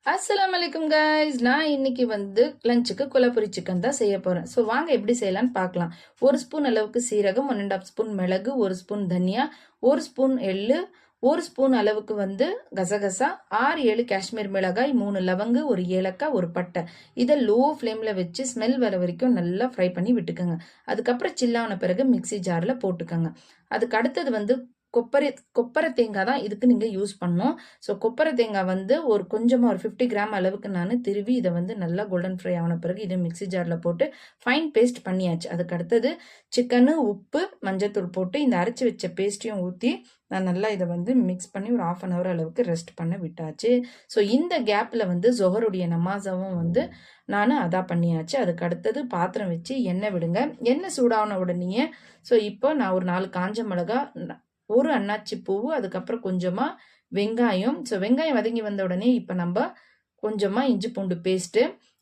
அஸ்ஸலாமு அலைக்கும் கைஸ். நான் இன்னைக்கு வந்து லஞ்சுக்கு கொலப்புரி சிக்கன் தான் செய்ய போறேன். ஸோ வாங்க எப்படி செய்யலாம்னு பார்க்கலாம். 1 ஸ்பூன் அளவுக்கு சீரகம், 1 1/2 ஸ்பூன் மிளகு, 1 ஸ்பூன் தனியா, 1 ஸ்பூன் எள்ளு, 1 ஸ்பூன் அளவுக்கு வந்து கசகசா, 6 7 காஷ்மீர் மிளகாய், 3 லவங்கு, 1 ஏலக்காய், 1 பட்டை. இதை லோ ஃப்ளேமில் வச்சு ஸ்மெல் வர வரைக்கும் நல்லா ஃப்ரை பண்ணி விட்டுக்கோங்க. அதுக்கப்புறம் சில்லான பிறகு மிக்சி ஜாரில் போட்டுக்கோங்க. அதுக்கு அடுத்தது வந்து கொப்பரை தேங்காய் தான் இதுக்கு நீங்கள் யூஸ் பண்ணணும். ஸோ கொப்பரை தேங்காய் வந்து ஒரு கொஞ்சமாக ஒரு 50 கிராம் அளவுக்கு நான் திருவி இதை வந்து நல்லா கோல்டன் ஃப்ரை ஆன பிறகு இதை மிக்சி ஜாரில் போட்டு ஃபைன் பேஸ்ட் பண்ணியாச்சு. அதுக்கு அடுத்தது சிக்கனு, உப்பு, மஞ்சத்தூள் போட்டு இந்த அரைச்சி வச்ச பேஸ்ட்டையும் ஊற்றி நான் நல்லா இதை வந்து மிக்ஸ் பண்ணி ஒரு 1/2 hour அளவுக்கு ரெஸ்ட் பண்ண விட்டாச்சு. ஸோ இந்த கேப்பில் வந்து ஜொஹருடைய நமாசாவும் வந்து நான் அதா பண்ணியாச்சு. அதுக்கு அடுத்தது பாத்திரம் வச்சு எண்ணெய் விடுங்க. எண்ணெய் சூடான உடனே ஸோ இப்போ நான் ஒரு 4 காஞ்ச மிளகா, ஒரு அன்னாச்சி பூவு, அதுக்கப்புறம் கொஞ்சமா வெங்காயம். ஸோ வெங்காயம் வதங்கி வந்த உடனே இப்போ நம்ம கொஞ்சமா இஞ்சி பூண்டு பேஸ்ட்டு,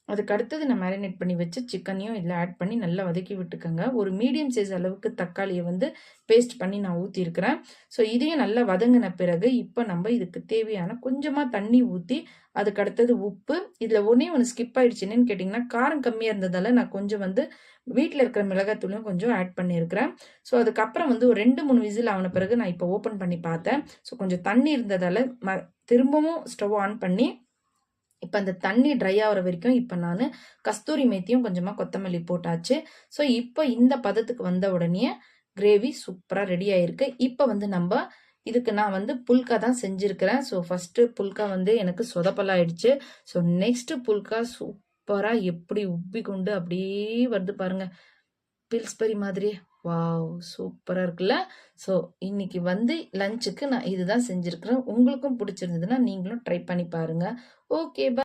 அதுக்கு அடுத்தது நான் மேரினேட் பண்ணி வச்சு சிக்கனையும் இதில் ஆட் பண்ணி நல்லா வதக்கி விட்டுக்கோங்க. ஒரு மீடியம் சைஸ் அளவுக்கு தக்காளியை வந்து பேஸ்ட் பண்ணி நான் ஊற்றிருக்கிறேன். ஸோ இதையும் நல்லா வதங்கின பிறகு இப்போ நம்ம இதுக்கு தேவையான கொஞ்சமாக தண்ணி ஊற்றி அதுக்கு அடுத்தது உப்பு. இதில் ஒன்று ஸ்கிப் ஆயிடுச்சு. என்னன்னு கேட்டிங்கன்னா, காரம் கம்மியாக இருந்ததால நான் கொஞ்சம் வந்து வீட்டில் இருக்கிற மிளகாத்தூளையும் கொஞ்சம் ஆட் பண்ணியிருக்கிறேன். ஸோ அதுக்கப்புறம் வந்து ஒரு 2 3 விசில் ஆன பிறகு நான் இப்போ ஓப்பன் பண்ணி பார்த்தேன். ஸோ கொஞ்சம் தண்ணி இருந்ததால திரும்பவும் ஸ்டவ் ஆன் பண்ணி இப்போ அந்த தண்ணி ட்ரை ஆகிற வரைக்கும் இப்போ நான் கஸ்தூரி மேத்தியும் கொஞ்சமாக கொத்தமல்லி போட்டாச்சு. ஸோ இப்போ இந்த பதத்துக்கு வந்த உடனே கிரேவி சூப்பராக ரெடி ஆயிருக்கு. இப்போ வந்து நம்ம இதுக்கு நான் வந்து புல்கா தான் செஞ்சுருக்கிறேன். ஸோ ஃபஸ்ட்டு புல்கா வந்து எனக்கு சொதப்பலாயிடுச்சு. ஸோ நெக்ஸ்ட்டு புல்கா சூப்பராக எப்படி உப்பி கொண்டு அப்படியே வருது பாருங்க, பில்ஸ்பரி மாதிரி. வாவ், சூப்பராக இருக்குல்ல. ஸோ இன்னைக்கு வந்து லஞ்சுக்கு நான் இதுதான் செஞ்சுருக்கிறேன். உங்களுக்கும் பிடிச்சிருந்ததுன்னா நீங்களும் ட்ரை பண்ணி பாருங்க. ஓகே.